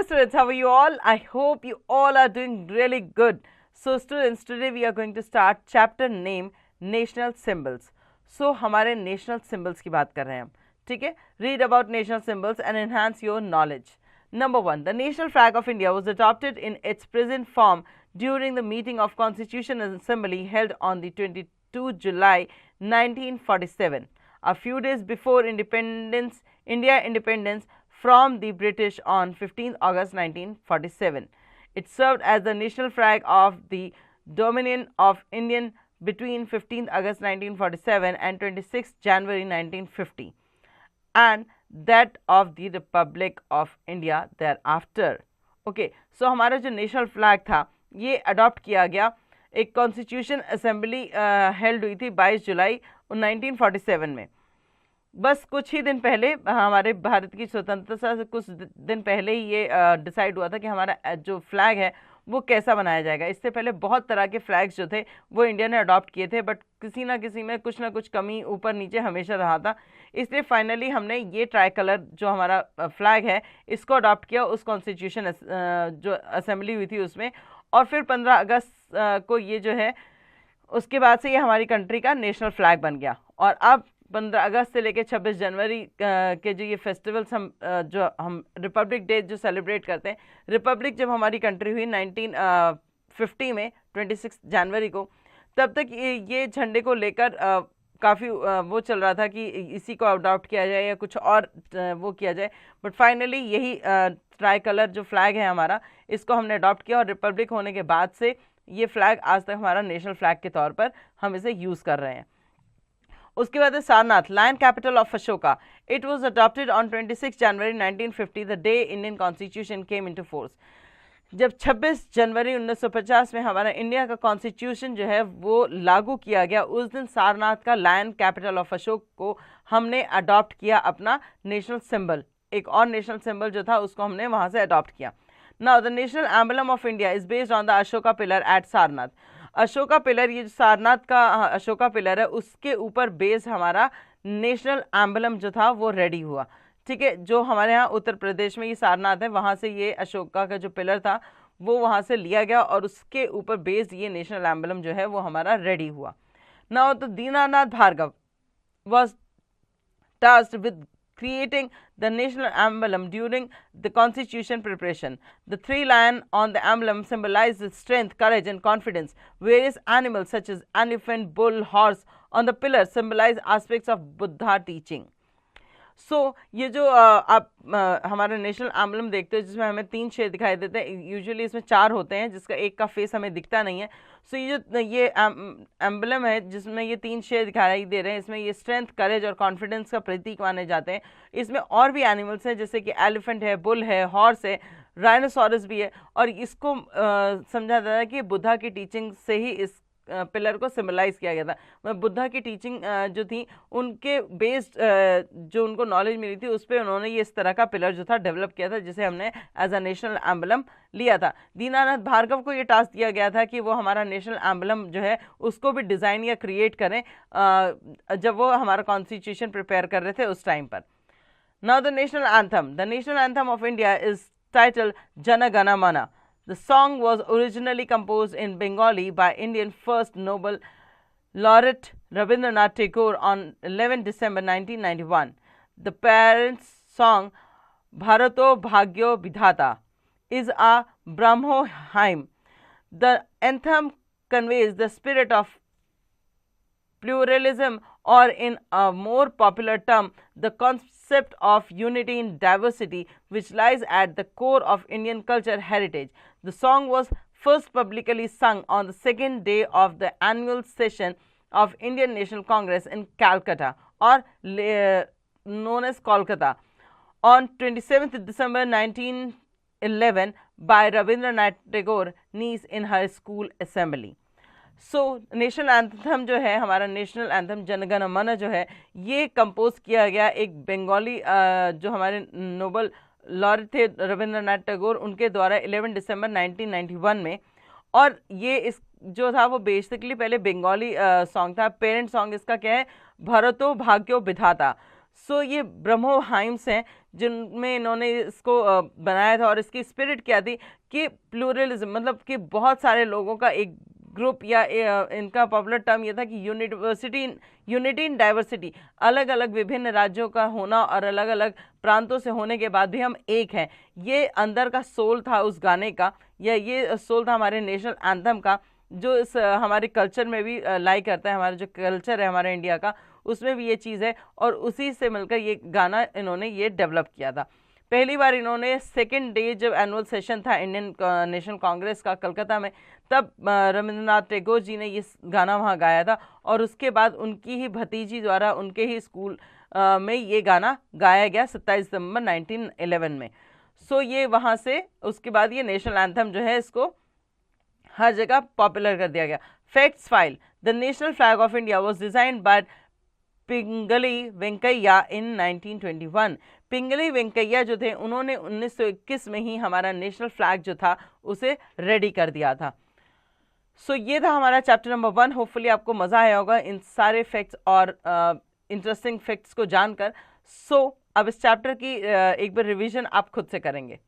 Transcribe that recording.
Hello students, how are you all? I hope you all are doing really good. So students, today we are going to start chapter name national symbols. So हमारे national symbols की बात कर रहे हैं हम, ठीक है? Read about national symbols and enhance your knowledge. Number 1, the national flag of India was adopted in its present form during the meeting of Constitution Assembly held on the 22 July 1947. A few days before India independence from the British on 15 August 1947. It served as the national flag of the Dominion of India between 15 August 1947 and 26 January 1950 and that of the Republic of India thereafter. Okay, so हमारा जो national flag था ये adopt किया गया, एक constitution assembly held हुई थी 22 जुलाई 1947 में. बस कुछ ही दिन पहले हमारे भारत की स्वतंत्रता से कुछ दिन पहले ही ये डिसाइड हुआ था कि हमारा जो फ्लैग है वो कैसा बनाया जाएगा. इससे पहले बहुत तरह के फ्लैग्स जो थे वो इंडिया ने अडॉप्ट किए थे, बट किसी ना किसी में कुछ ना कुछ कमी ऊपर नीचे हमेशा रहा था. इसलिए फाइनली हमने ये ट्राई कलर जो हमारा फ्लैग है इसको अडॉप्ट किया उस कॉन्स्टिट्यूशन जो असेंबली हुई थी उसमें, और फिर 15 अगस्त को ये जो है उसके बाद से ये हमारी कंट्री का नेशनल फ्लैग बन गया. और अब 15 अगस्त से लेकर 26 जनवरी के जो ये फेस्टिवल्स हम रिपब्लिक डे जो सेलिब्रेट करते हैं, रिपब्लिक जब हमारी कंट्री हुई 1950 में 26 जनवरी को, तब तक ये झंडे को लेकर काफ़ी वो चल रहा था कि इसी को अडॉप्ट किया जाए या कुछ और वो किया जाए, बट फाइनली यही ट्राई कलर जो फ्लैग है हमारा इसको हमने अडॉप्ट किया और रिपब्लिक होने के बाद से ये फ्लैग आज तक हमारा नेशनल फ्लैग के तौर पर हम इसे यूज़ कर रहे हैं. उसके बाद है Sarnath, lion capital of Ashoka. It was adopted on 26 January 1950, the day Indian constitution came into force. जब 26 जनवरी 1950 में हमारा इंडिया का कॉन्स्टिट्यूशन जो है वो लागू किया गया, उस दिन सारनाथ का लायन कैपिटल ऑफ अशोक को हमने अडॉप्ट किया अपना नेशनल सिंबल. एक और नेशनल सिंबल जो था उसको हमने वहाँ से अडॉप्ट किया. Now the national emblem of India is based on the Ashoka pillar at Sarnath. Ashoka pillar, ये सारनाथ का अशोका पिलर है, उसके ऊपर बेस हमारा नेशनल एम्बलम जो था वो रेडी हुआ. ठीक है, जो हमारे यहाँ उत्तर प्रदेश में ये सारनाथ है वहाँ से ये अशोका का जो पिलर था वो वहाँ से लिया गया और उसके ऊपर बेस्ड ये नेशनल एम्बलम जो है वो हमारा रेडी हुआ. नाउ तो Dinanath Bhargava was tasked with creating the national emblem during the constitution preparation. The three lions on the emblem symbolize strength, courage and confidence. Various animals such as elephant, bull, horse on the pillar symbolize aspects of Buddha teaching. So ये जो आप हमारा national emblem देखते हो जिसमें हमें 3 शेर दिखाई देते हैं, यूजुअली इसमें 4 होते हैं जिसका एक का फेस हमें दिखता नहीं है. सो ये एम्बलम है जिसमें ये 3 शेर दिखाई दे रहे हैं, इसमें ये स्ट्रेंथ, करेज और कॉन्फिडेंस का प्रतीक माने जाते हैं. इसमें और भी एनिमल्स हैं जैसे कि एलिफेंट है, बुल है, हॉर्स है, राइनोसॉरस भी है, और इसको समझा जाता है कि बुद्धा की टीचिंग से ही इस पिलर को सिम्बलाइज किया गया था. बुद्धा की टीचिंग जो थी उनके बेस्ड जो उनको नॉलेज मिली थी उस पर उन्होंने ये इस तरह का पिलर जो था डेवलप किया था जिसे हमने एज अ नेशनल एम्बलम लिया था. दीनानाथ भार्गव को ये टास्क दिया गया था कि वो हमारा नेशनल एम्बलम जो है उसको भी डिज़ाइन या क्रिएट करें जब वो हमारा कॉन्स्टिट्यूशन प्रिपेयर कर रहे थे उस टाइम पर. Now the national anthem of India is title Jana Gana मन. The song was originally composed in Bengali by Indian first Nobel laureate Rabindranath Tagore on 11 December 1991. The parents' song Bharato Bhagyo Vidhata is a Brahmo hymn. The anthem conveys the spirit of pluralism, or in a more popular term, the concept of unity in diversity, which lies at the core of Indian culture heritage. The song was first publicly sung on the second day of the annual session of Indian National Congress in Calcutta, or known as Kolkata, on 27th December 1911 by Rabindranath Tagore niece in her school assembly. So national anthem जो है हमारा national anthem जनगण मन जो है ये compose किया गया एक बंगाली जो हमारे नोबल लॉरेट थे रविंद्रनाथ टैगोर उनके द्वारा 11 दिसंबर 1991 में. और ये इस जो था वो बेसिकली पहले बंगाली सॉन्ग था. पेरेंट सॉन्ग इसका क्या है, भरतो भाग्यो विधाता. सो ये ब्रह्मो हाइम्स हैं जिनमें इन्होंने इसको बनाया था। और इसकी स्पिरिट क्या थी कि प्लूरलिज्म, मतलब कि बहुत सारे लोगों का एक ग्रुप, या इनका पॉपुलर टर्म ये था कि यूनिटी इन डाइवर्सिटी, अलग अलग विभिन्न राज्यों का होना और अलग अलग प्रांतों से होने के बाद भी हम एक हैं। ये अंदर का सोल था उस गाने का, या ये सोल था हमारे नेशनल एंथम का, जो इस हमारे कल्चर में भी लाई करता है। हमारा जो कल्चर है हमारे इंडिया का, उसमें भी ये चीज़ है, और उसी से मिलकर ये गाना इन्होंने ये डेवलप किया था। पहली बार इन्होंने सेकेंड डे जब एनुअल सेशन था इंडियन नेशनल कांग्रेस का कलकत्ता में, तब रविंद्रनाथ टैगोर जी ने ये गाना वहाँ गाया था। और उसके बाद उनकी ही भतीजी द्वारा उनके ही स्कूल में ये गाना गाया गया 27 दिसंबर 1911 में। सो ये वहाँ से उसके बाद ये नेशनल एंथम जो है इसको हर जगह पॉपुलर कर दिया गया। Facts file, the national flag of India was designed by Pingali Venkayya in 1921। Pingali Venkayya जो थे उन्होंने 1921 में ही हमारा नेशनल फ्लैग जो था उसे रेडी कर दिया था। सो ये था हमारा चैप्टर नंबर 1। होपफुली आपको मजा आया होगा इन सारे फैक्ट्स और इंटरेस्टिंग फैक्ट्स को जानकर। सो अब इस चैप्टर की एक बार रिवीजन आप खुद से करेंगे।